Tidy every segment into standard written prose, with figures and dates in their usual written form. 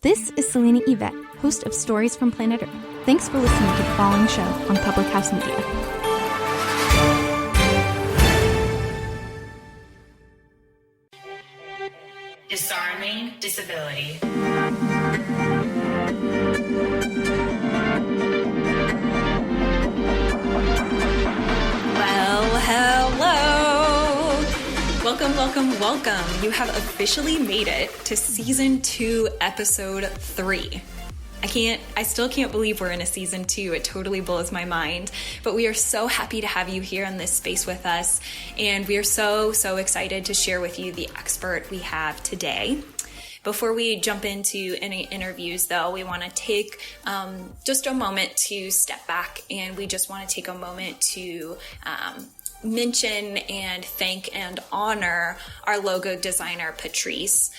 This is Selena Yvette, host of Stories from Planet Earth. Thanks for listening to the following show on Public House Media. Disarming Disability. Well, hello. Welcome. You have officially made it to season 2, episode 3. I still can't believe we're in a season 2. It totally blows my mind. But we are so happy to have you here in this space with us. And we are so excited to share with you the expert we have today. Before we jump into any interviews, though, we want to take just a moment to step back, and we just want to take a moment to mention and thank and honor our logo designer, Patrice.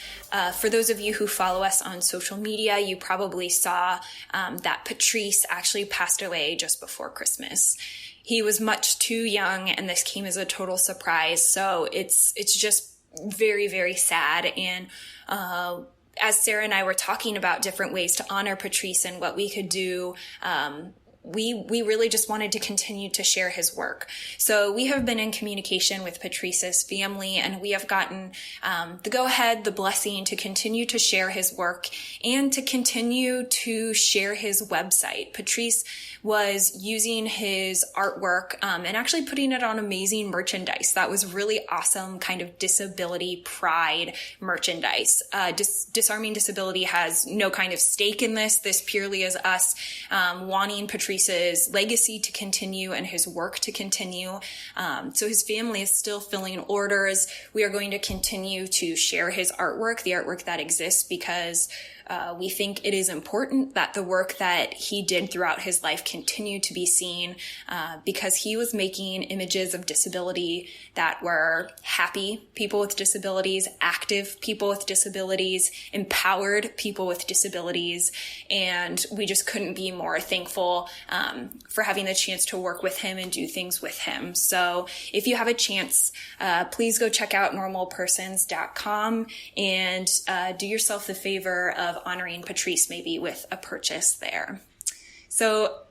For those of you who follow us on social media, you probably saw that Patrice actually passed away just before Christmas. He was much too young, and this came as a total surprise. So it's just very, very sad. And as Sarah and I were talking about different ways to honor Patrice and what we could do, we really just wanted to continue to share his work. So we have been in communication with Patrice's family, and we have gotten the go-ahead, the blessing to continue to share his work and to continue to share his website. Patrice was using his artwork and actually putting it on amazing merchandise. That was really awesome kind of disability pride merchandise. Disarming Disability has no kind of stake in this. This purely is us wanting Patrice's legacy to continue and his work to continue. So his family is still filling orders. We are going to continue to share his artwork, the artwork that exists, because we think it is important that the work that he did throughout his life continue to be seen, because he was making images of disability that were happy people with disabilities, active people with disabilities, empowered people with disabilities. And we just couldn't be more thankful for having the chance to work with him and do things with him. So if you have a chance, please go check out normalpersons.com and do yourself the favor of honoring Patrice maybe with a purchase there. So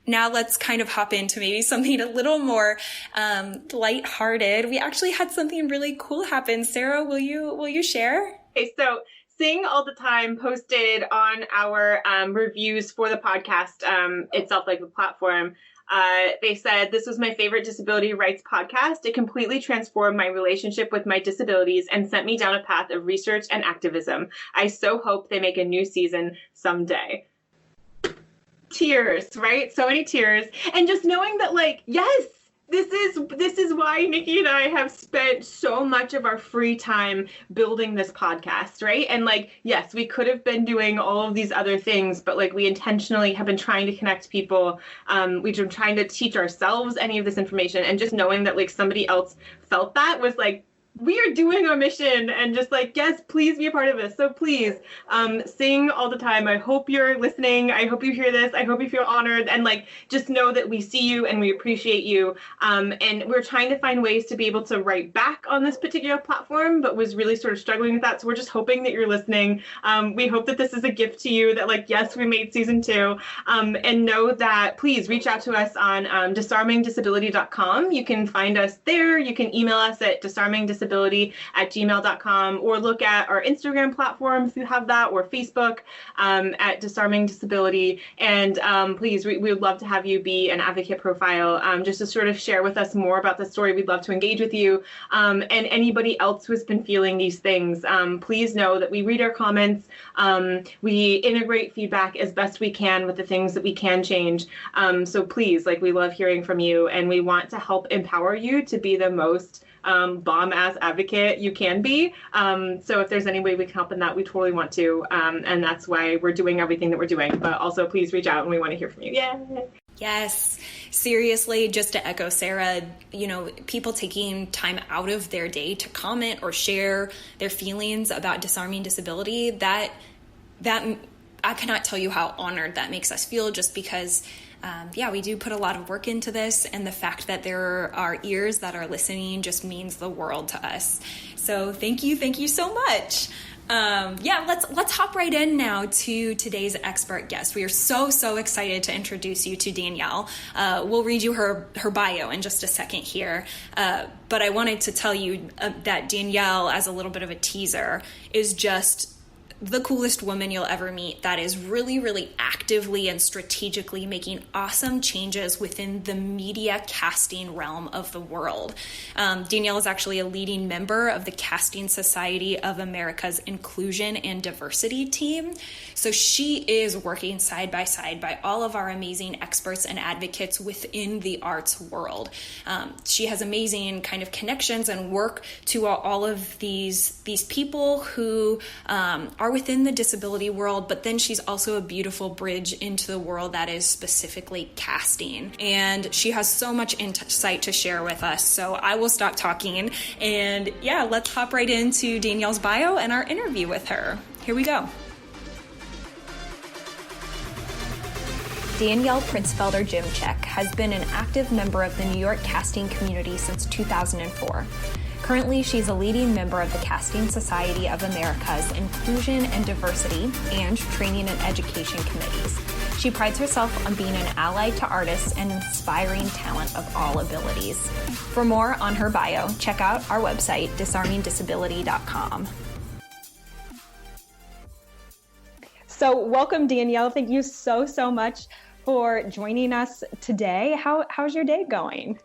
now let's kind of hop into maybe something a little more lighthearted. We actually had something really cool happen. Sarah, will you share? Okay, so Sing All the Time posted on our reviews for the podcast itself, like the platform. They said, "This was my favorite disability rights podcast. It completely transformed my relationship with my disabilities and sent me down a path of research and activism. I so hope they make a new season someday." Tears, right? So many tears. And just knowing that, like, yes, this is why Nikki and I have spent so much of our free time building this podcast, right? And like, yes, we could have been doing all of these other things, but like we intentionally have been trying to connect people. We've been trying to teach ourselves any of this information, and just knowing that like somebody else felt that was like, we are doing our mission, and just like, yes, please be a part of this. So please, Sing All the Time. I hope you're listening. I hope you hear this. I hope you feel honored, and like, just know that we see you and we appreciate you. And we're trying to find ways to be able to write back on this particular platform, but was really sort of struggling with that. So we're just hoping that you're listening. We hope that this is a gift to you, that like, yes, we made season 2, and know that please reach out to us on disarmingdisabilitycom. You can find us there. You can email us at disarmingdisability@gmail.com, or look at our Instagram platform if you have that, or Facebook at Disarming Disability. And please, we would love to have you be an advocate profile, just to sort of share with us more about the story. We'd love to engage with you. And anybody else who's been feeling these things, please know that we read our comments. We integrate feedback as best we can with the things that we can change. So please, like, we love hearing from you, and we want to help empower you to be the most bomb-ass advocate you can be. So if there's any way we can help in that, we totally want to. And that's why we're doing everything that we're doing. But also, please reach out, and we want to hear from you. Yay! Yes, seriously, just to echo Sarah, people taking time out of their day to comment or share their feelings about disarming disability, that I cannot tell you how honored that makes us feel, just because we do put a lot of work into this, and the fact that there are ears that are listening just means the world to us. So thank you so much. Let's hop right in now to today's expert guest. We are so excited to introduce you to Danielle. We'll read you her bio in just a second here, but I wanted to tell you that Danielle, as a little bit of a teaser, is just the coolest woman you'll ever meet that is really actively and strategically making awesome changes within the media casting realm of the world. Danielle is actually a leading member of the Casting Society of America's Inclusion and Diversity team. So she is working side by side by all of our amazing experts and advocates within the arts world. She has amazing kind of connections and work to all of these people who are within the disability world, but then she's also a beautiful bridge into the world that is specifically casting. And she has so much insight to share with us. So I will stop talking and let's hop right into Danielle's bio and our interview with her. Here we go. Danielle Pretsfelder Demchick has been an active member of the New York casting community since 2004. Currently, she's a leading member of the Casting Society of America's Inclusion and Diversity and Training and Education Committees. She prides herself on being an ally to artists and inspiring talent of all abilities. For more on her bio, check out our website, disarmingdisabilitycom. So welcome, Danielle. Thank you so much for joining us today. How's your day going?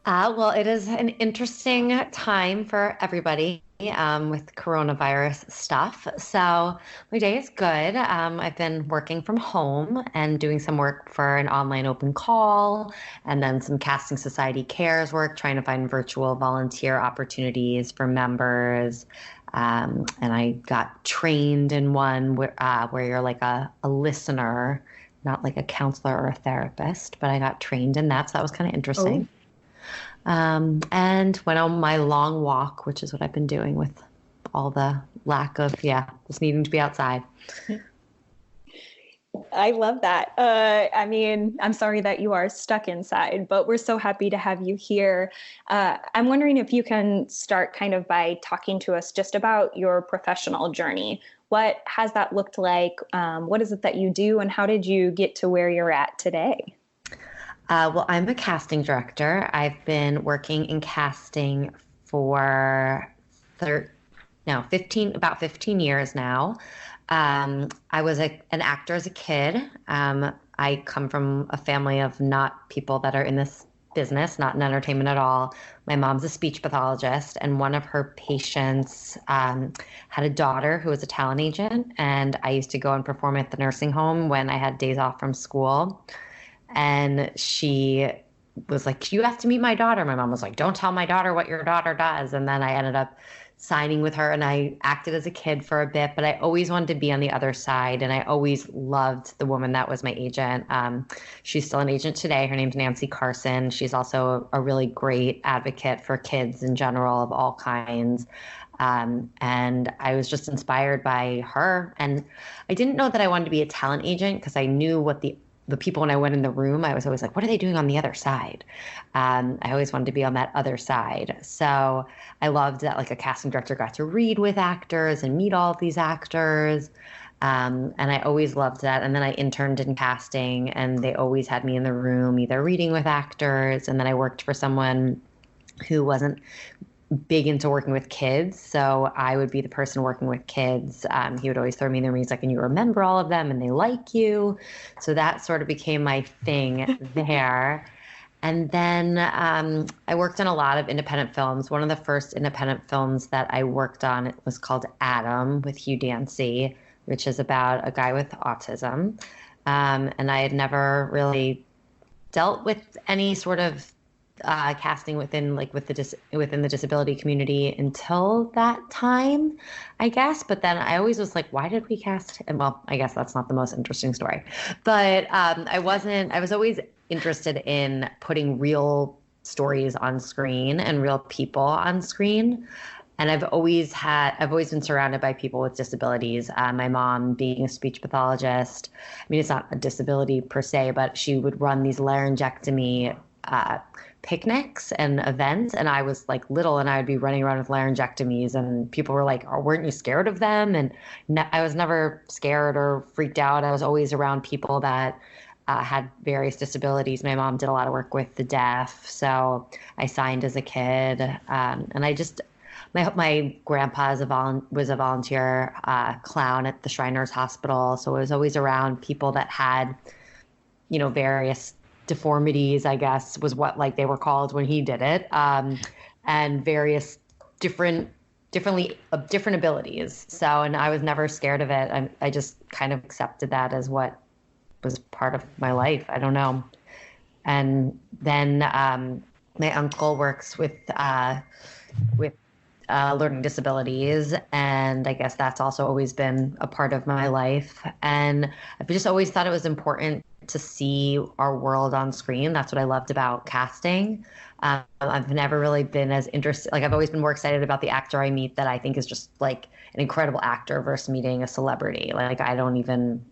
Well, it is an interesting time for everybody with coronavirus stuff. So my day is good. I've been working from home and doing some work for an online open call and then some Casting Society Cares work, trying to find virtual volunteer opportunities for members. And I got trained in one where you're like a listener, not like a counselor or a therapist, but I got trained in that. So that was kind of interesting. Oh. And went on my long walk, which is what I've been doing with all the lack of, just needing to be outside. I love that. I'm sorry that you are stuck inside, but we're so happy to have you here. I'm wondering if you can start kind of by talking to us just about your professional journey. What has that looked like? What is it that you do, and how did you get to where you're at today? Well, I'm a casting director. I've been working in casting for about 15 years now. I was an actor as a kid. I come from a family of not people that are in this business, not in entertainment at all. My mom's a speech pathologist, and one of her patients had a daughter who was a talent agent, and I used to go and perform at the nursing home when I had days off from school. And she was like, you have to meet my daughter. My mom was like, don't tell my daughter what your daughter does. And then I ended up signing with her, and I acted as a kid for a bit, but I always wanted to be on the other side. And I always loved the woman that was my agent. She's still an agent today. Her name's Nancy Carson. She's also a really great advocate for kids in general of all kinds. And I was just inspired by her. And I didn't know that I wanted to be a talent agent because I knew what the people, when I went in the room, I was always like, what are they doing on the other side? I always wanted to be on that other side. So I loved that, like, a casting director got to read with actors and meet all of these actors. And I always loved that. And then I interned in casting, and they always had me in the room, either reading with actors. And then I worked for someone who wasn't big into working with kids, so I would be the person working with kids. He would always throw me in the room. He's like, and you remember all of them and they like you. So that sort of became my thing there. And then I worked on a lot of independent films. One of the first independent films that I worked on was called Adam with Hugh Dancy, which is about a guy with autism. And I had never really dealt with any sort of casting within the disability community until that time, I guess. But then I always was like, why did we cast him? Well, I guess that's not the most interesting story. But I was always interested in putting real stories on screen and real people on screen. And I've always been surrounded by people with disabilities. My mom being a speech pathologist. I mean, it's not a disability per se, but she would run these laryngectomy picnics and events, and I was like little, and I would be running around with laryngectomies, and people were like, "Oh, weren't you scared of them?" And I was never scared or freaked out. I was always around people that had various disabilities. My mom did a lot of work with the deaf, so I signed as a kid, and I just my grandpa was a volunteer clown at the Shriners Hospital, so I was always around people that had, various deformities, I guess, was what like they were called when he did it, and various different abilities. So, and I was never scared of it. I just kind of accepted that as what was part of my life. I don't know. And then my uncle works with learning disabilities, and I guess that's also always been a part of my life. And I've just always thought it was important to see our world on screen. That's what I loved about casting. I've never really been as interested, like I've always been more excited about the actor I meet that I think is just like an incredible actor versus meeting a celebrity. Like I don't even,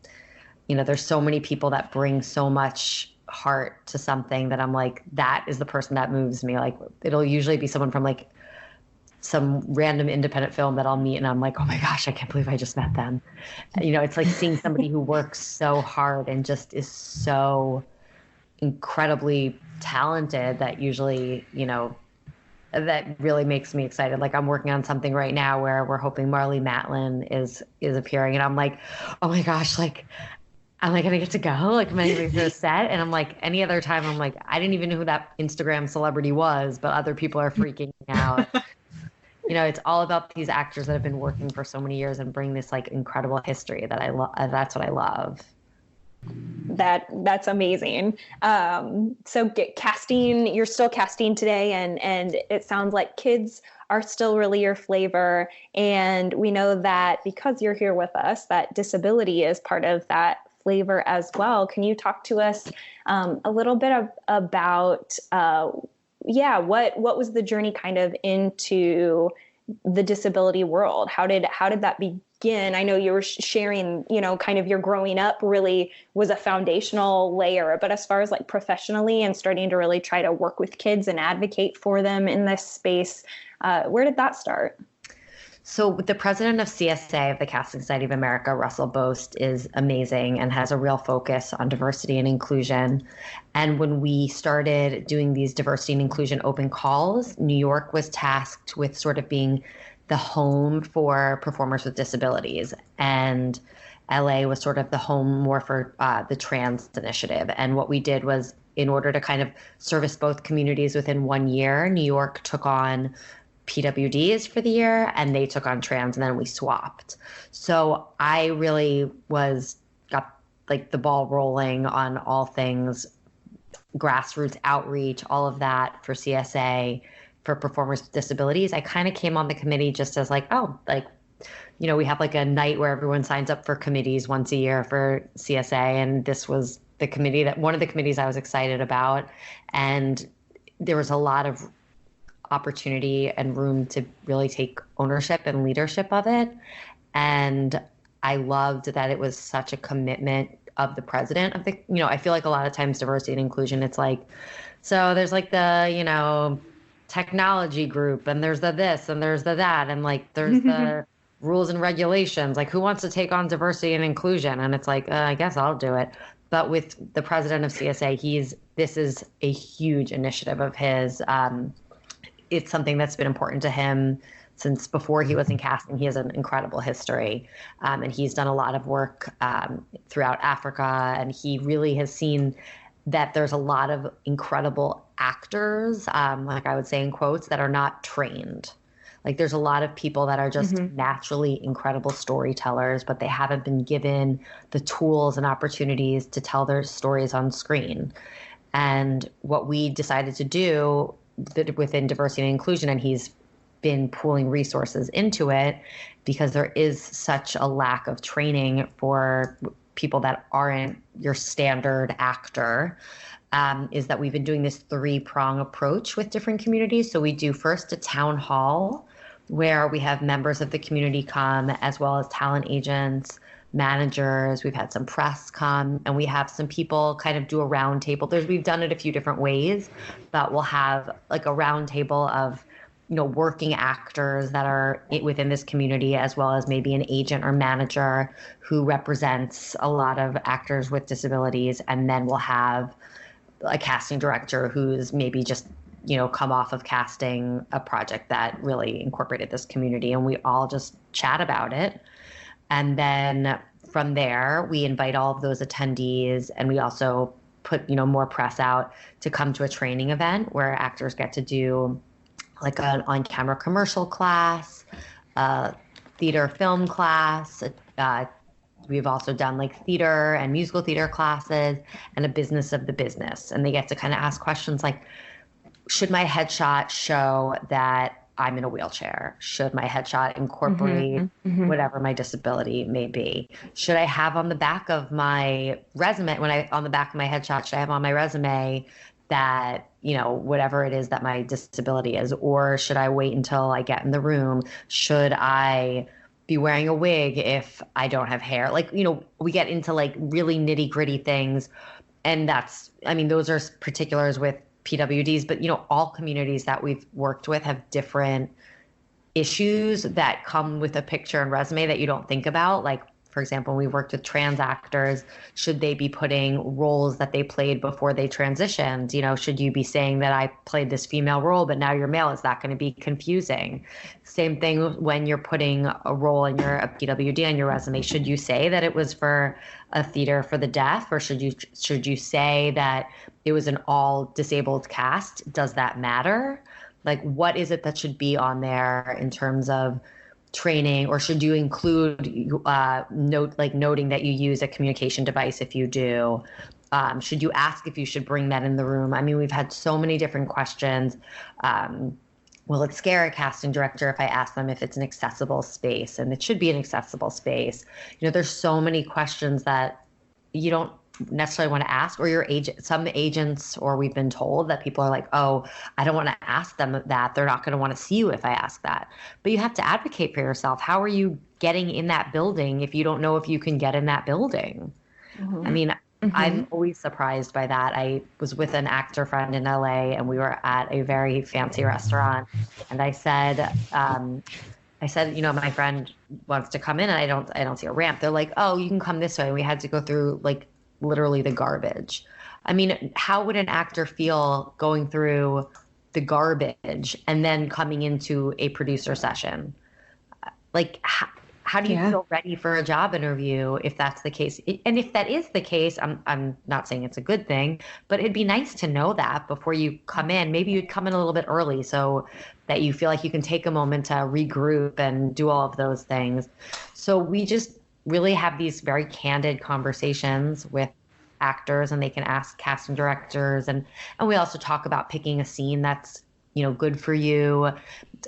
there's so many people that bring so much heart to something that I'm like, that is the person that moves me. Like it'll usually be someone from like some random independent film that I'll meet, and I'm like, oh my gosh, I can't believe I just met them. It's like seeing somebody who works so hard and just is so incredibly talented that usually, that really makes me excited. Like I'm working on something right now where we're hoping Marlee Matlin is appearing, and I'm like, oh my gosh, like, am I going to get to go? Like, am I going to go to the set? And I'm like, any other time, I'm like, I didn't even know who that Instagram celebrity was, but other people are freaking out. It's all about these actors that have been working for so many years and bring this like incredible history that I love. That's what I love. That's amazing. So casting, you're still casting today, and it sounds like kids are still really your flavor. And we know that because you're here with us, that disability is part of that flavor as well. Can you talk to us a little bit about what was the journey kind of into the disability world? How did that begin? I know you were sharing, kind of your growing up really was a foundational layer, but as far as like professionally and starting to really try to work with kids and advocate for them in this space, where did that start? So the president of CSA, of the Casting Society of America, Russell Boast, is amazing and has a real focus on diversity and inclusion. And when we started doing these diversity and inclusion open calls, New York was tasked with sort of being the home for performers with disabilities. And LA was sort of the home more for the trans initiative. And what we did was, in order to kind of service both communities within 1 year, New York took on PWDs for the year, and they took on trans, and then we swapped. So I really got like the ball rolling on all things grassroots outreach, all of that for CSA, for performers with disabilities. I kind of came on the committee just as like, we have like a night where everyone signs up for committees once a year for CSA. And this was one of the committees I was excited about. And there was a lot of opportunity and room to really take ownership and leadership of it. And I loved that it was such a commitment of the president of the, I feel like a lot of times diversity and inclusion, it's like, so there's like the, technology group, and there's the this, and there's the that, and like there's the rules and regulations, like who wants to take on diversity and inclusion? And it's like, I guess I'll do it. But with the president of CSA, this is a huge initiative of his. It's something that's been important to him since before he was in casting. He has an incredible history, and he's done a lot of work throughout Africa, and he really has seen that there's a lot of incredible actors, like I would say in quotes, that are not trained. Like there's a lot of people that are just naturally incredible storytellers, but they haven't been given the tools and opportunities to tell their stories on screen. And what we decided to do within diversity and inclusion, and he's been pooling resources into it because there is such a lack of training for people that aren't your standard actor, is that we've been doing this 3-prong approach with different communities. So we do first a town hall where we have members of the community come, as well as talent agents, managers, we've had some press come, and we have some people kind of do a round table. We've done it a few different ways, but we'll have like a round table of, working actors that are within this community, as well as maybe an agent or manager who represents a lot of actors with disabilities. And then we'll have a casting director who's maybe just, come off of casting a project that really incorporated this community. And we all just chat about it. And then from there, we invite all of those attendees, and we also put, more press out to come to a training event where actors get to do like an on-camera commercial class, theater film class. We've also done like theater and musical theater classes, and a business of the business. And they get to kind of ask questions like, should my headshot show that I'm in a wheelchair? Should my headshot incorporate whatever my disability may be? Should I have on the back of my resume, on the back of my headshot, should I have on my resume that, whatever it is that my disability is? Or should I wait until I get in the room? Should I be wearing a wig if I don't have hair? Like, we get into like really nitty gritty things. And those are particulars with PWDs, but, all communities that we've worked with have different issues that come with a picture and resume that you don't think about. Like, for example, we worked with trans actors. Should they be putting roles that they played before they transitioned? Should you be saying that I played this female role, but now you're male? Is that going to be confusing? Same thing when you're putting a role in a PWD on your resume. Should you say that it was for a theater for the deaf, or should you say that it was an all disabled cast? Does that matter? Like, what is it that should be on there in terms of training? Or should you include noting that you use a communication device if you do? Should you ask if you should bring that in the room? We've had so many different questions. Will it scare a casting director if I ask them if it's an accessible space? And it should be an accessible space. There's so many questions that you don't necessarily want to ask, or some agents, or we've been told that people are like, oh, I don't want to ask them that. They're not going to want to see you if I ask that. But you have to advocate for yourself. How are you getting in that building if you don't know if you can get in that building? I'm always surprised by that. I was with an actor friend in LA, and we were at a very fancy restaurant, and I said, my friend wants to come in, and I don't see a ramp. They're like, oh, you can come this way. And we had to go through like literally the garbage. How would an actor feel going through the garbage and then coming into a producer session? Like, how do you feel ready for a job interview if that's the case? And if that is the case, I'm not saying it's a good thing, but it'd be nice to know that before you come in. Maybe you'd come in a little bit early so that you feel like you can take a moment to regroup and do all of those things. So we just really have these very candid conversations with actors, and they can ask casting directors. And we also talk about picking a scene that's, good for you,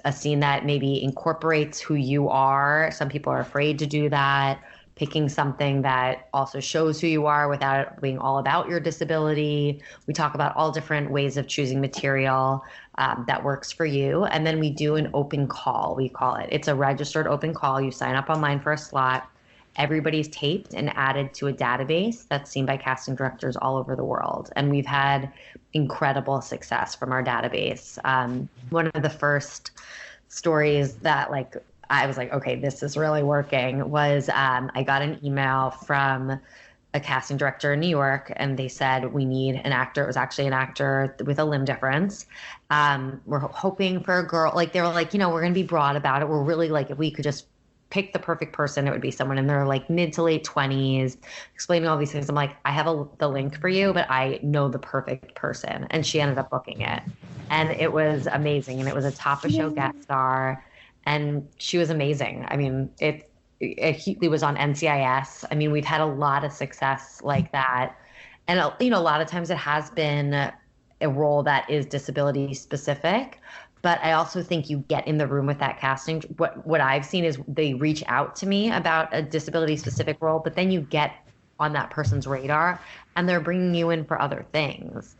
a scene that maybe incorporates who you are. Some people are afraid to do that. Picking something that also shows who you are without it being all about your disability. We talk about all different ways of choosing material that works for you. And then we do an open call, we call it. It's a registered open call. You sign up online for a slot. Everybody's taped and added to a database that's seen by casting directors all over the world. And we've had incredible success from our database. One of the first stories that I was like, okay, this is really working, was I got an email from a casting director in New York, and they said, we need an actor. It was actually an actor with a limb difference. We're hoping for a girl. They were like, we're going to be broad about it. We're really if we could just pick the perfect person, it would be someone in their mid to late 20s, explaining all these things. I'm like, I have the link for you, but I know the perfect person. And she ended up booking it. And it was amazing. And it was a top of show guest star. And she was amazing. It was on NCIS. We've had a lot of success like that. And, a lot of times it has been a role that is disability specific. But I also think you get in the room with that casting. What I've seen is they reach out to me about a disability-specific role, but then you get on that person's radar, and they're bringing you in for other things.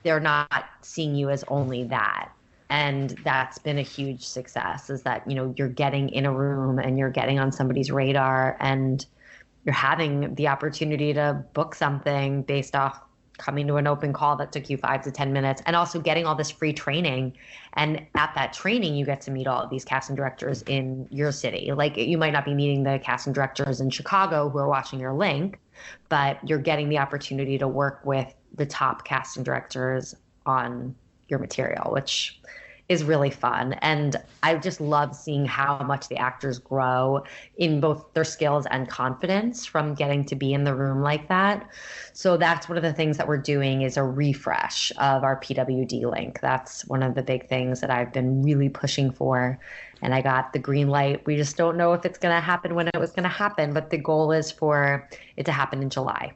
They're not seeing you as only that. And that's been a huge success, is that, you're getting in a room and you're getting on somebody's radar. And you're having the opportunity to book something based off coming to an open call that took you 5 to 10 minutes, and also getting all this free training. And at that training, you get to meet all of these casting directors in your city. Like, you might not be meeting the casting directors in Chicago who are watching your link, but you're getting the opportunity to work with the top casting directors on your material, which is really fun. And I just love seeing how much the actors grow in both their skills and confidence from getting to be in the room like that. So that's one of the things that we're doing, is a refresh of our PWD link. That's one of the big things that I've been really pushing for. And I got the green light. We just don't know if it's going to happen when it was going to happen, but the goal is for it to happen in July.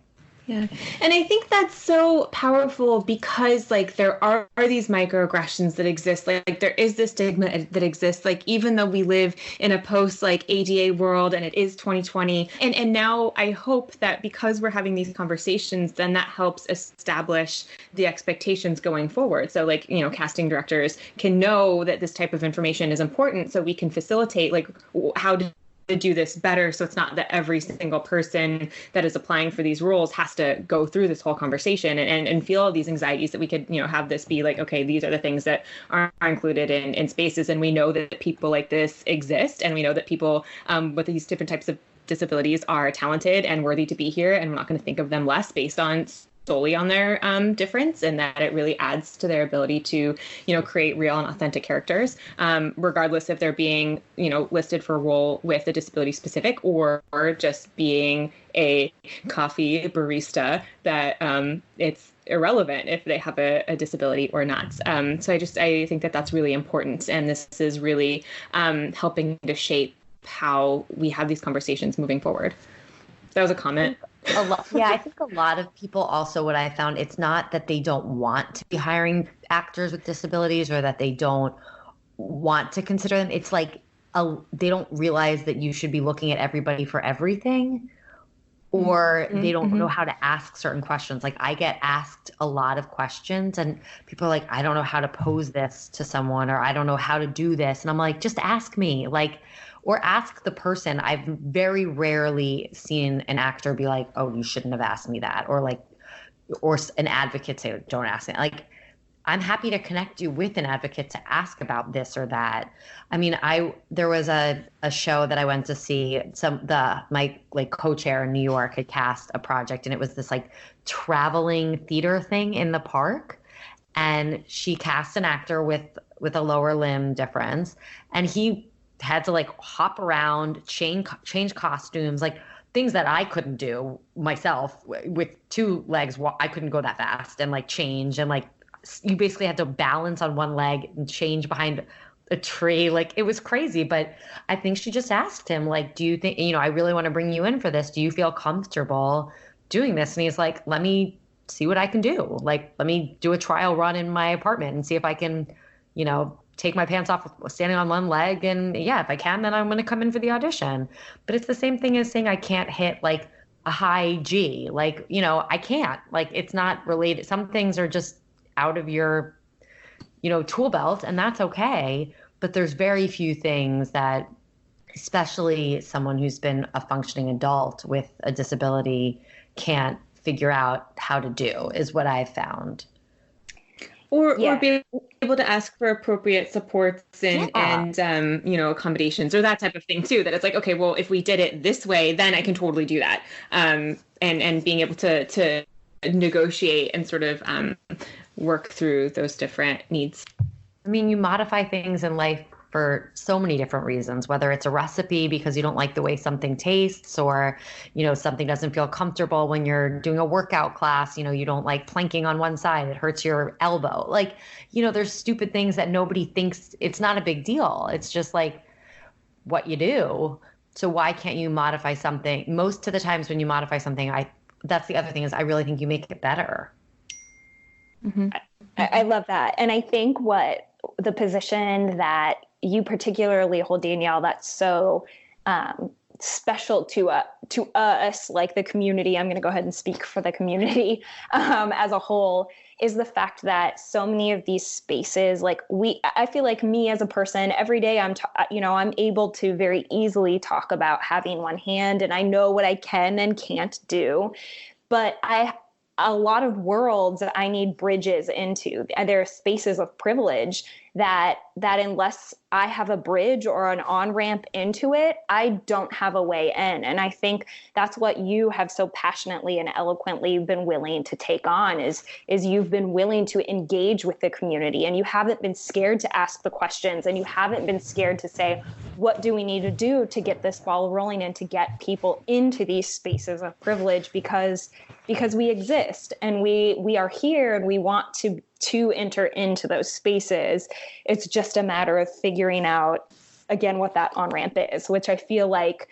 Yeah. And I think that's so powerful because like there are these microaggressions that exist. Like there is this stigma that exists, like even though we live in a post like ADA world and it is 2020. And now I hope that because we're having these conversations, then that helps establish the expectations going forward. So like, you know, casting directors can know that this type of information is important, so we can facilitate like how to do this better, so it's not that every single person that is applying for these roles has to go through this whole conversation and feel all these anxieties, that we could, you know, have this be like, okay, these are the things that are included in spaces, and we know that people like this exist, and we know that people with these different types of disabilities are talented and worthy to be here, and we're not going to think of them less based on solely on their difference, and that it really adds to their ability to, you know, create real and authentic characters, regardless if they're being, you know, listed for a role with a disability specific or just being a coffee barista, that it's irrelevant if they have a disability or not. So I think that that's really important, and this is really helping to shape how we have these conversations moving forward. That was a comment. Yeah, I think a lot of people also, what I found, it's not that they don't want to be hiring actors with disabilities or that they don't want to consider them. It's like they don't realize that you should be looking at everybody for everything, or they don't know how to ask certain questions. Like, I get asked a lot of questions and people are like, I don't know how to pose this to someone, or I don't know how to do this. And I'm like, just ask me. Like, or ask the person. I've very rarely seen an actor be like, oh, you shouldn't have asked me that. Or like, or an advocate say, don't ask me. Like, I'm happy to connect you with an advocate to ask about this or that. I mean, there was a show that I went to see. My like co-chair in New York had cast a project, and it was this like traveling theater thing in the park. And she cast an actor with a lower limb difference, and he had to like hop around, change costumes, like things that I couldn't do myself with 2 legs. I couldn't go that fast, and like change, and like you basically had to balance on one leg and change behind a tree. Like, it was crazy. But I think she just asked him, like, do you think, you know, I really want to bring you in for this. Do you feel comfortable doing this? And he's like, let me see what I can do. Like, let me do a trial run in my apartment and see if I can, you know, take my pants off standing on one leg. And yeah, if I can, then I'm going to come in for the audition. But it's the same thing as saying I can't hit like a high G. Like, you know, I can't. Like, it's not related. Some things are just out of your, you know, tool belt, and that's okay. But there's very few things that, especially someone who's been a functioning adult with a disability, can't figure out how to do, is what I've found. Or be able to ask for appropriate supports and you know, accommodations or that type of thing too. That it's like, okay, well, if we did it this way, then I can totally do that. And being able to negotiate and sort of work through those different needs. I mean, you modify things in life for so many different reasons, whether it's a recipe because you don't like the way something tastes, or, you know, something doesn't feel comfortable when you're doing a workout class, you know, you don't like planking on one side, it hurts your elbow. Like, you know, there's stupid things that nobody thinks, it's not a big deal. It's just like what you do. So why can't you modify something? Most of the times when you modify something, that's the other thing, is I really think you make it better. Mm-hmm. I love that. And I think what the position that you particularly hold, Danielle, that's so special to us, like the community. I'm going to go ahead and speak for the community as a whole, is the fact that so many of these spaces, like I feel like me as a person, every day I'm able to very easily talk about having one hand, and I know what I can and can't do, but a lot of worlds that I need bridges into. There are spaces of privilege that unless I have a bridge or an on-ramp into it, I don't have a way in. And I think that's what you have so passionately and eloquently been willing to take on is you've been willing to engage with the community, and you haven't been scared to ask the questions, and you haven't been scared to say, what do we need to do to get this ball rolling and to get people into these spaces of privilege, because we exist and we are here and we want to enter into those spaces. It's just a matter of figuring out, again, what that on-ramp is, which I feel like,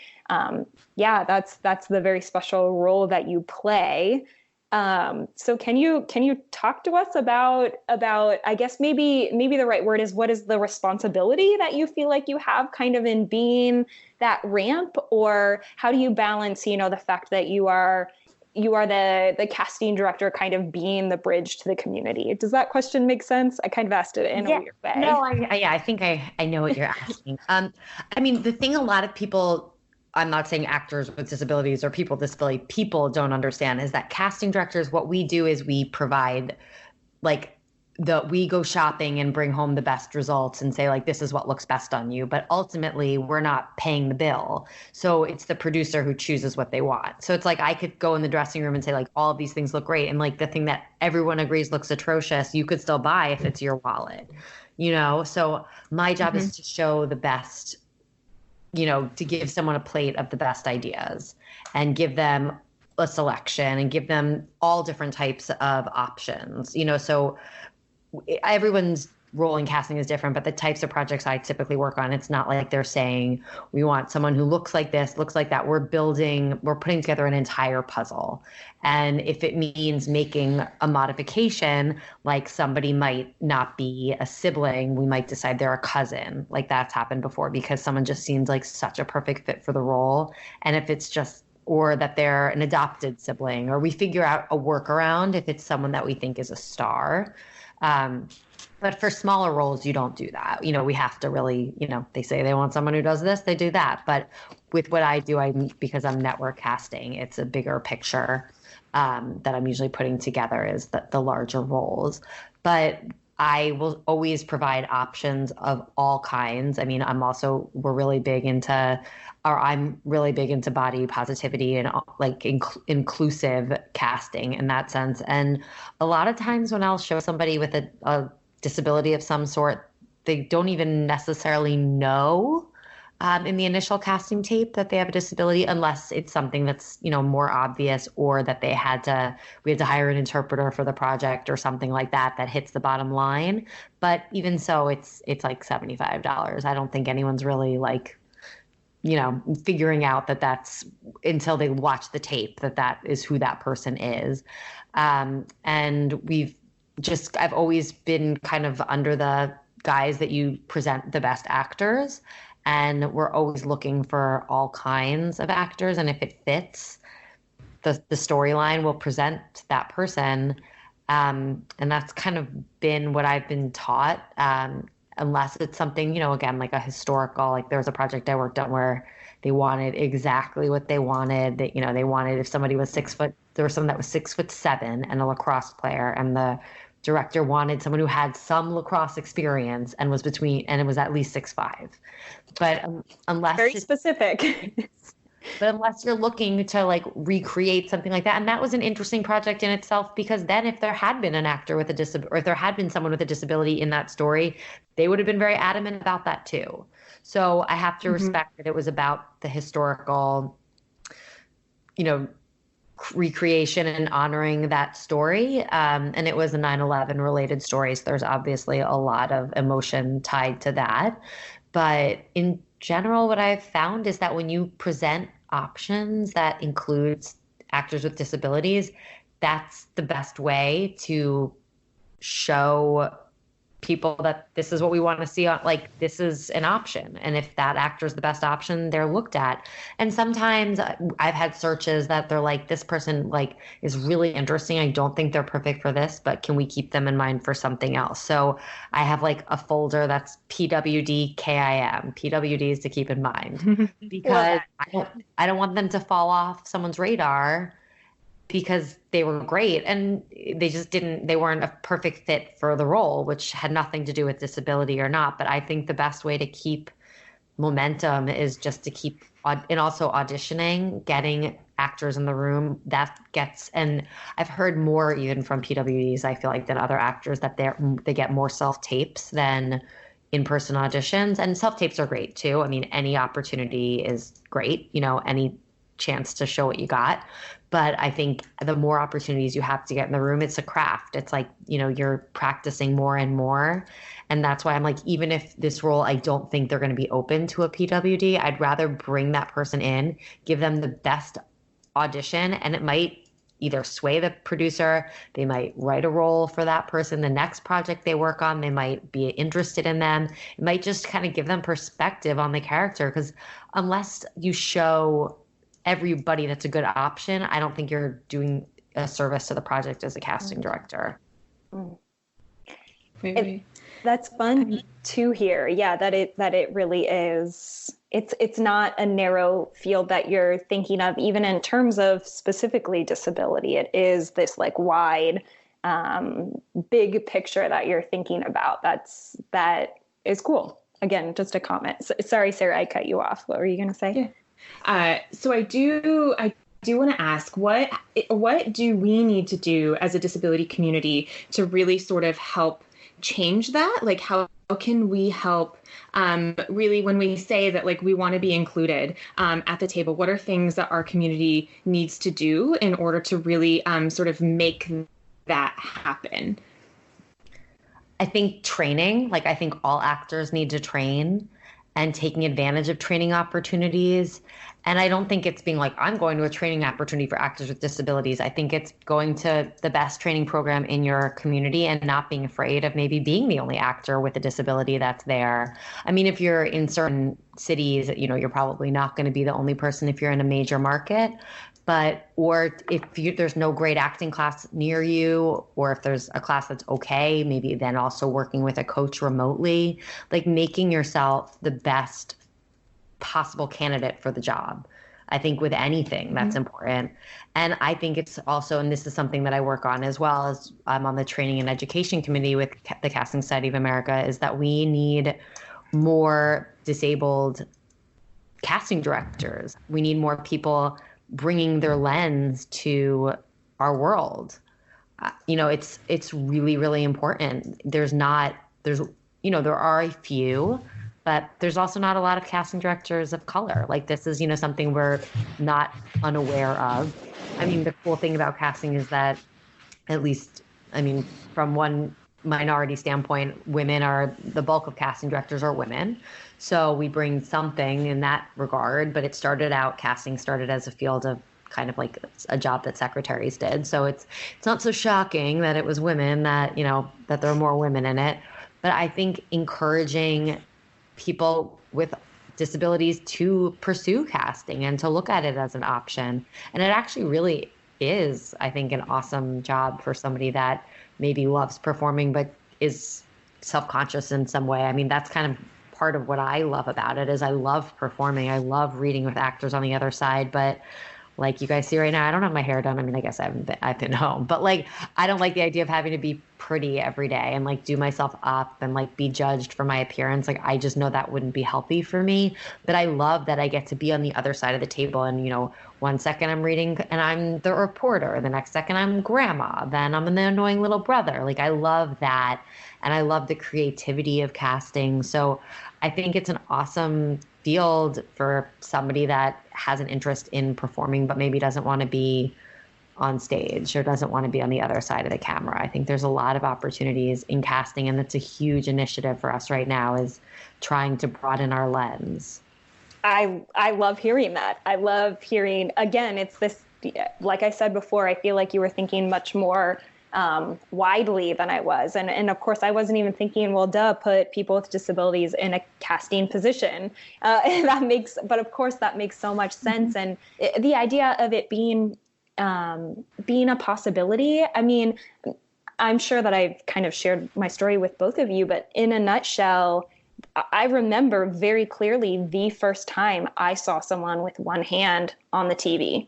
that's the very special role that you play. So can you talk to us about, I guess maybe the right word is, what is the responsibility that you feel like you have kind of in being that ramp, or how do you balance, the fact that you are the casting director kind of being the bridge to the community? Does that question make sense? I kind of asked it in a weird way. No, I think I know what you're asking. I mean, the thing a lot of people, I'm not saying actors with disabilities or people with disability, people don't understand is that casting directors, what we do is we provide, like, we go shopping and bring home the best results and say, like, this is what looks best on you. But ultimately, we're not paying the bill. So it's the producer who chooses what they want. So it's like I could go in the dressing room and say, like, all of these things look great. And like the thing that everyone agrees looks atrocious, you could still buy if it's your wallet, So my job is to show the best, to give someone a plate of the best ideas and give them a selection and give them all different types of options, So everyone's role in casting is different, but the types of projects I typically work on, it's not like they're saying, we want someone who looks like this, looks like that. We're putting together an entire puzzle. And if it means making a modification, like somebody might not be a sibling, we might decide they're a cousin. Like that's happened before because someone just seems like such a perfect fit for the role. And if it's just, or that they're an adopted sibling, or we figure out a workaround if it's someone that we think is a star. But for smaller roles, you don't do that. We have to really, they say they want someone who does this, they do that. But with what I do, because I'm network casting, it's a bigger picture that I'm usually putting together is the larger roles. But I will always provide options of all kinds. I mean, I'm really big into body positivity and like inclusive casting in that sense. And a lot of times when I'll show somebody with a disability of some sort, they don't even necessarily know in the initial casting tape that they have a disability, unless it's something that's, more obvious, or that we had to hire an interpreter for the project or something like that hits the bottom line. But even so, it's like $75. I don't think anyone's really like, figuring out that that's until they watch the tape, that is who that person is. And I've always been kind of under the guise that you present the best actors, and we're always looking for all kinds of actors. And if it fits the storyline, we'll present that person. And that's kind of been what I've been taught. Unless it's something, again, like a historical, like there was a project I worked on where they wanted exactly what they wanted. They wanted, if somebody was 6 foot, there was someone that was 6'7" and a lacrosse player, and the director wanted someone who had some lacrosse experience and it was at least 6'5". But unless very specific. But unless you're looking to like recreate something like that, and that was an interesting project in itself, because then if there had been an actor with a disability, or if there had been someone with a disability in that story, they would have been very adamant about that too. So I have to respect that it was about the historical, recreation and honoring that story. And it was a 9/11 related story. So there's obviously a lot of emotion tied to that. But in general, what I've found is that when you present options that includes actors with disabilities, that's the best way to show people that this is what we want to see on, like, this is an option. And if that actor is the best option, they're looked at. And sometimes I've had searches that they're like, this person like is really interesting. I don't think they're perfect for this, but can we keep them in mind for something else? So I have like a folder that's PWD KIM. PWD is to keep in mind because I don't want them to fall off someone's radar because they were great and they weren't a perfect fit for the role, which had nothing to do with disability or not. But I think the best way to keep momentum is just to keep, and also auditioning, getting actors in the room and I've heard more even from PWDs, I feel like, than other actors, that they get more self-tapes than in-person auditions. And self-tapes are great too. I mean, any opportunity is great, any chance to show what you got. But I think the more opportunities you have to get in the room, it's a craft. It's like, you're practicing more and more. And that's why I'm like, even if this role, I don't think they're going to be open to a PWD, I'd rather bring that person in, give them the best audition, and it might either sway the producer, they might write a role for that person, the next project they work on, they might be interested in them. It might just kind of give them perspective on the character, because unless you show everybody that's a good option, I don't think you're doing a service to the project as a casting director. That's fun to hear. Yeah, that it really is. It's not a narrow field that you're thinking of, even in terms of specifically disability. It is this like wide, big picture that you're thinking about. That is cool. Again, just a comment. Sorry, Sarah, I cut you off. What were you going to say? Yeah. So I do want to ask, what do we need to do as a disability community to really sort of help change that? Like, how can we help really, when we say that, like, we want to be included at the table, what are things that our community needs to do in order to really sort of make that happen? I think training, like, I think all actors need to train, and taking advantage of training opportunities. And I don't think it's being like, I'm going to a training opportunity for actors with disabilities. I think it's going to the best training program in your community and not being afraid of maybe being the only actor with a disability that's there. I mean, if you're in certain cities, you're probably not going to be the only person if you're in a major market. Or if there's no great acting class near you, or if there's a class that's okay, maybe then also working with a coach remotely, like making yourself the best possible candidate for the job. I think with anything that's important. And I think it's also, and this is something that I work on as well, as I'm on the training and education committee with the Casting Society of America, is that we need more disabled casting directors. We need more people bringing their lens to our world. It's really, really important. There are a few, but there's also not a lot of casting directors of color. Like, this is, something we're not unaware of. I mean, the cool thing about casting is that, at least, from one minority standpoint, the bulk of casting directors are women. So we bring something in that regard, but casting started as a field of kind of like a job that secretaries did. So it's not so shocking that it was women, that there are more women in it. But I think encouraging people with disabilities to pursue casting and to look at it as an option. And it actually really is, I think, an awesome job for somebody that maybe loves performing but is self-conscious in some way. I mean, that's kind of part of what I love about it, is I love performing. I love reading with actors on the other side. But like you guys see right now, I don't have my hair done. I mean, I guess I've been home, but like, I don't like the idea of having to be pretty every day and like do myself up and like be judged for my appearance. Like, I just know that wouldn't be healthy for me. But I love that I get to be on the other side of the table. And, one second I'm reading and I'm the reporter. The next second I'm grandma. Then I'm the annoying little brother. Like, I love that. And I love the creativity of casting. So I think it's an awesome field for somebody that has an interest in performing, but maybe doesn't want to be on stage or doesn't want to be on the other side of the camera. I think there's a lot of opportunities in casting, and that's a huge initiative for us right now, is trying to broaden our lens. I love hearing that. I love hearing, again, it's this, like I said before, I feel like you were thinking much more widely than I was. And of course, I wasn't even thinking, well, put people with disabilities in a casting position. But of course, that makes so much sense. And the idea of it being a possibility, I mean, I'm sure that I've kind of shared my story with both of you, but in a nutshell, I remember very clearly the first time I saw someone with one hand on the TV.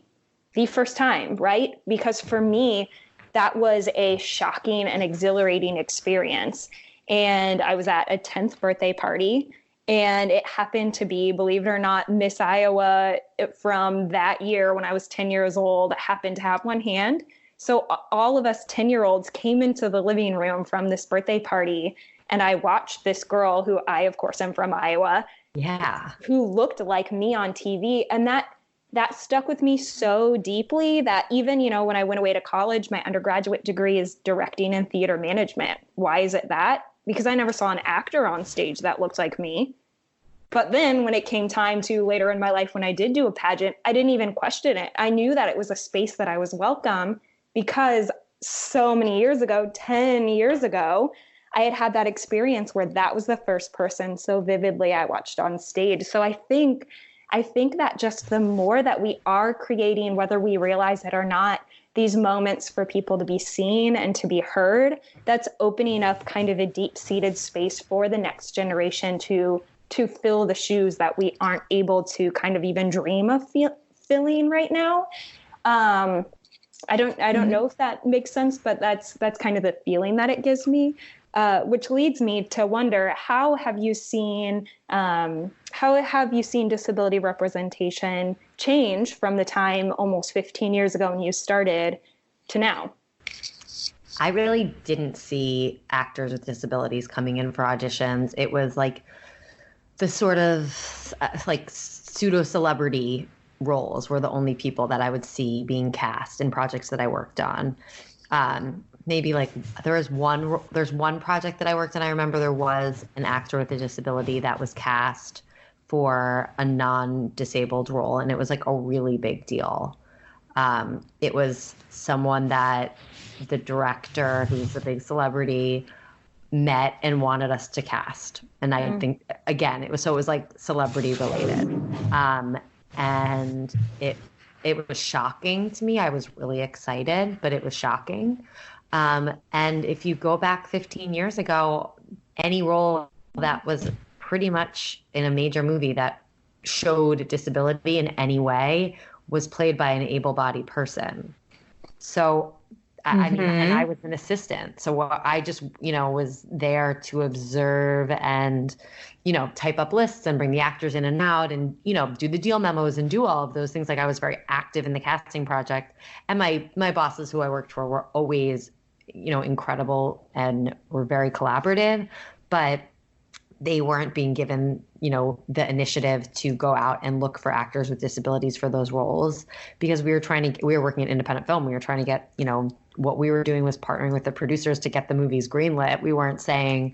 The first time, right? Because for me, that was a shocking and exhilarating experience. And I was at a 10th birthday party, and it happened to be, believe it or not, Miss Iowa from that year when I was 10 years old happened to have one hand. So all of us 10-year-olds came into the living room from this birthday party, and I watched this girl who I, of course, am from Iowa, who looked like me on TV. And that stuck with me so deeply that even, when I went away to college, my undergraduate degree is directing and theater management. Why is it that? Because I never saw an actor on stage that looked like me. But then when it came time to later in my life, when I did do a pageant, I didn't even question it. I knew that it was a space that I was welcome because so many years ago, 10 years ago, I had that experience where that was the first person so vividly I watched on stage. So I think that just the more that we are creating, whether we realize it or not, these moments for people to be seen and to be heard, that's opening up kind of a deep-seated space for the next generation to fill the shoes that we aren't able to kind of even dream of filling right now. I don't know if that makes sense, but that's kind of the feeling that it gives me. Which leads me to wonder, how have you seen disability representation change from the time almost 15 years ago when you started to now? I really didn't see actors with disabilities coming in for auditions. It was like the sort of like pseudo celebrity roles were the only people that I would see being cast in projects that I worked on. Maybe like there's one project that I worked on. I remember there was an actor with a disability that was cast for a non-disabled role, and it was like a really big deal. It was someone that the director, who's a big celebrity, met and wanted us to cast. And I think, again, it was like celebrity related. And it was shocking to me. I was really excited, but it was shocking. And if you go back 15 years ago, any role that was pretty much in a major movie that showed disability in any way was played by an able-bodied person. So, I mean, and I was an assistant. So I just, was there to observe and, type up lists and bring the actors in and out and, do the deal memos and do all of those things. Like, I was very active in the casting project. And my bosses who I worked for were always, incredible and were very collaborative, but they weren't being given, the initiative to go out and look for actors with disabilities for those roles, because we were working in independent film. We were trying to get, what we were doing was partnering with the producers to get the movies greenlit. We weren't saying,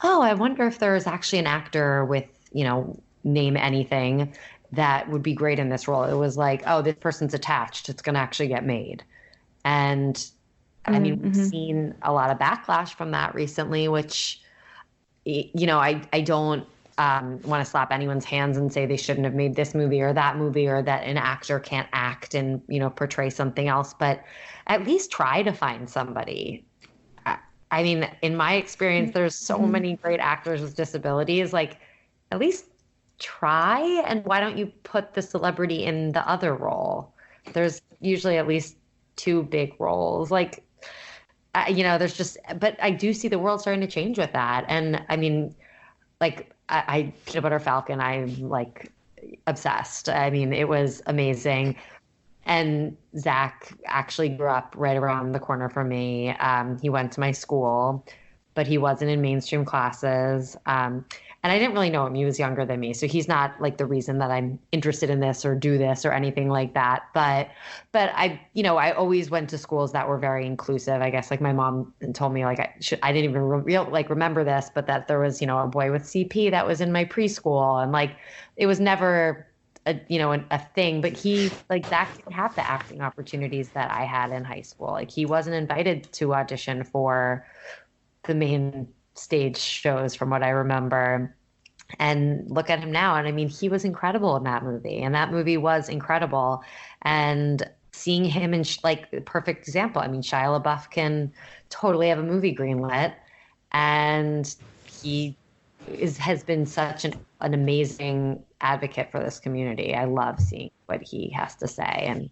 oh, I wonder if there is actually an actor with, name anything that would be great in this role. It was like, oh, this person's attached. It's going to actually get made. And I mean, we've seen a lot of backlash from that recently, which, I don't want to slap anyone's hands and say they shouldn't have made this movie or that an actor can't act and, portray something else, but at least try to find somebody. I mean, in my experience, there's so many great actors with disabilities, like at least try. And why don't you put the celebrity in the other role? There's usually at least two big roles. Like, there's just, but I do see the world starting to change with that. And I mean, like I Peanut Butter Falcon, I'm like obsessed. I mean, it was amazing. And Zach actually grew up right around the corner from me. He went to my school, but he wasn't in mainstream classes. And I didn't really know him. He was younger than me. So he's not like the reason that I'm interested in this or do this or anything like that. But I always went to schools that were very inclusive. I guess like my mom told me like I didn't even remember this, but that there was, a boy with CP that was in my preschool. And like, it was never a thing, but he like Zach didn't have the acting opportunities that I had in high school. Like he wasn't invited to audition for the main stage shows from what I remember. And look at him now. And I mean, he was incredible in that movie, and that movie was incredible. And seeing him in like the perfect example. I mean, Shia LaBeouf can totally have a movie greenlit, and he has been such an amazing advocate for this community. I love seeing what he has to say. And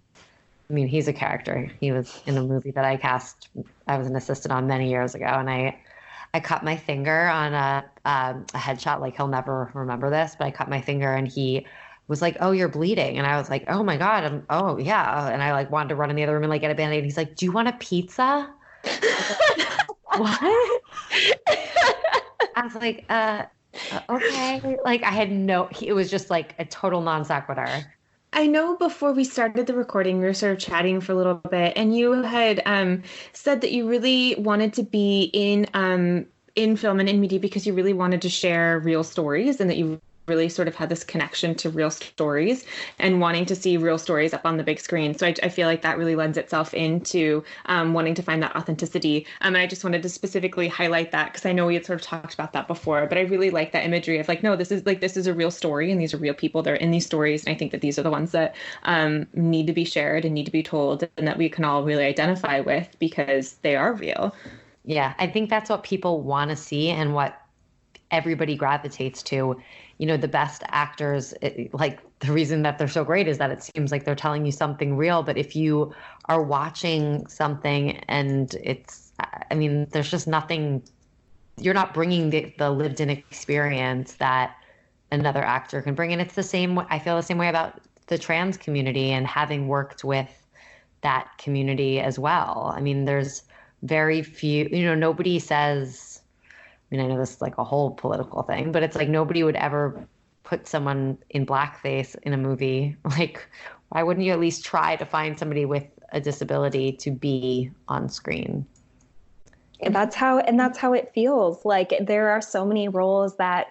I mean, he's a character. He was in a movie that I cast. I was an assistant on many years ago, and I cut my finger on a headshot. Like he'll never remember this, but I cut my finger, and he was like, "Oh, you're bleeding," and I was like, "Oh my God, oh yeah," and I like wanted to run in the other room and like get a Band-Aid. He's like, "Do you want a pizza?" What? I was like, okay. Like I had it was just like a total non sequitur. I know before we started the recording, we were sort of chatting for a little bit, and you had said that you really wanted to be in film and in media because you really wanted to share real stories, and that you really sort of had this connection to real stories and wanting to see real stories up on the big screen. So I feel like that really lends itself into wanting to find that authenticity. And I just wanted to specifically highlight that because I know we had sort of talked about that before, but I really like that imagery of like, no, this is a real story, and these are real people that are in these stories. And I think that these are the ones that need to be shared and need to be told, and that we can all really identify with because they are real. Yeah, I think that's what people want to see and what everybody gravitates to. You know, the best actors, like the reason that they're so great is that it seems like they're telling you something real. But if you are watching something and I mean, there's just nothing, you're not bringing the lived in experience that another actor can bring. And it's the same, I feel the same way about the trans community and having worked with that community as well. I mean, there's very few, nobody says, I mean, I know this is like a whole political thing, but it's like nobody would ever put someone in blackface in a movie. Like, why wouldn't you at least try to find somebody with a disability to be on screen? That's how it feels. Like there are so many roles that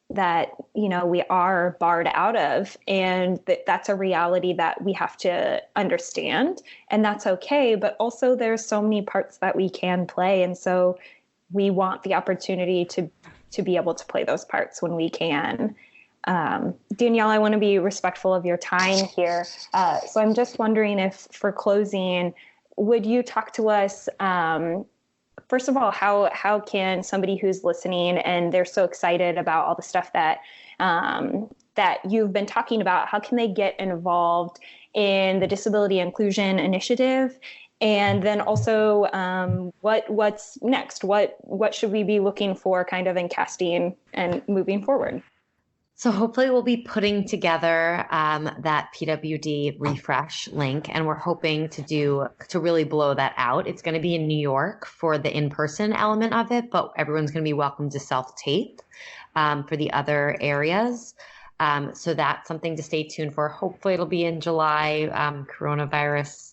we are barred out of, and that's a reality that we have to understand, and that's okay. But also there's so many parts that we can play. And so we want the opportunity to be able to play those parts when we can. Danielle, I want to be respectful of your time here. So I'm just wondering if, for closing, would you talk to us, first of all, how can somebody who's listening and they're so excited about all the stuff that you've been talking about, how can they get involved in the Disability Inclusion Initiative? And then also, what's next? What should we be looking for kind of in casting and moving forward? So hopefully we'll be putting together that PWD refresh link, and we're hoping to really blow that out. It's going to be in New York for the in-person element of it, but everyone's going to be welcome to self-tape for the other areas. So that's something to stay tuned for. Hopefully it'll be in July. Coronavirus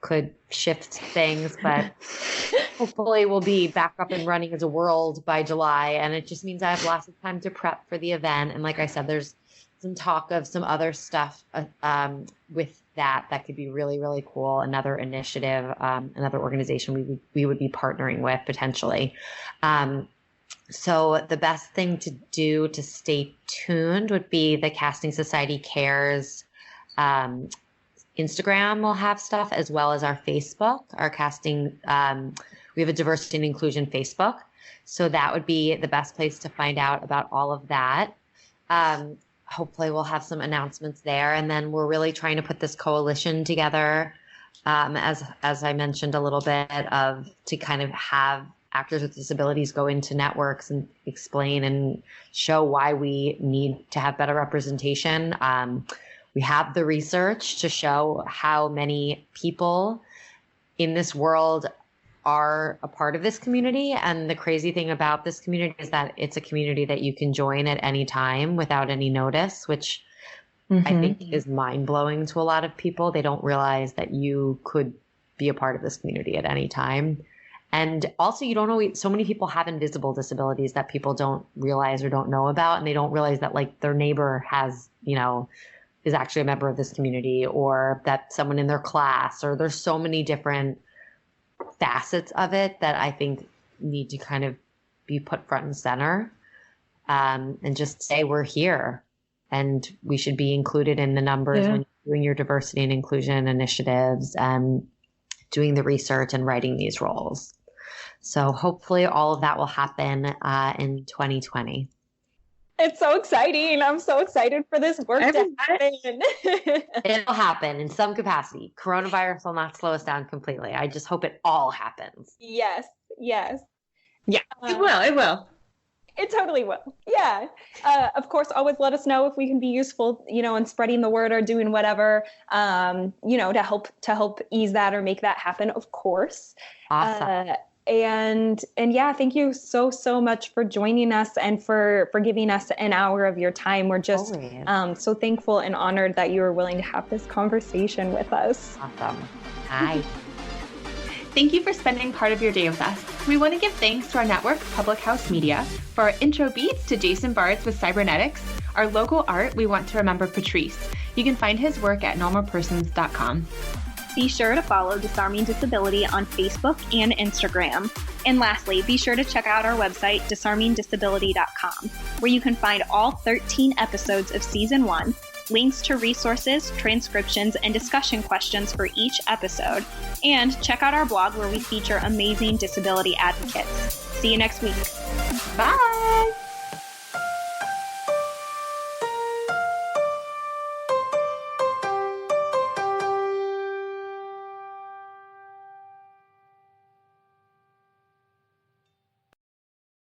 could shift things, but hopefully we'll be back up and running as a world by July. And it just means I have lots of time to prep for the event. And like I said, there's some talk of some other stuff with that could be really, really cool. Another initiative, another organization we would be partnering with potentially. So the best thing to do to stay tuned would be the Casting Society Cares Instagram will have stuff, as well as our Facebook, our casting. We have a diversity and inclusion Facebook. So that would be the best place to find out about all of that. Hopefully we'll have some announcements there. And then we're really trying to put this coalition together, as I mentioned a little bit, to kind of have actors with disabilities go into networks and explain and show why we need to have better representation. We have the research to show how many people in this world are a part of this community. And the crazy thing about this community is that it's a community that you can join at any time without any notice, which I think is mind-blowing to a lot of people. They don't realize that you could be a part of this community at any time. And also, you don't know, so many people have invisible disabilities that people don't realize or don't know about. And they don't realize that like their neighbor has, is actually a member of this community, or that someone in their class, or there's so many different facets of it that I think need to kind of be put front and center, and just say we're here and we should be included in the numbers when you're doing your diversity and inclusion initiatives and doing the research and writing these roles. So hopefully all of that will happen in 2020. It's so exciting. I'm so excited for this work to happen. It'll happen in some capacity. Coronavirus will not slow us down completely. I just hope it all happens. Yes. Yeah, it will. It totally will. Yeah. Of course, always let us know if we can be useful, in spreading the word or doing whatever, to help ease that or make that happen, of course. Awesome. And yeah, thank you so much for joining us and for giving us an hour of your time. We're just so thankful and honored that you were willing to have this conversation with us. Awesome. Hi. Thank you for spending part of your day with us. We want to give thanks to our network, Public House Media, for our intro beats to Jason Bartz with Cybernetics. Our local art, we want to remember Patrice. You can find his work at normalpersons.com. Be sure to follow Disarming Disability on Facebook and Instagram. And lastly, be sure to check out our website, disarmingdisabilitycom, where you can find all 13 episodes of Season 1, links to resources, transcriptions, and discussion questions for each episode. And check out our blog where we feature amazing disability advocates. See you next week. Bye!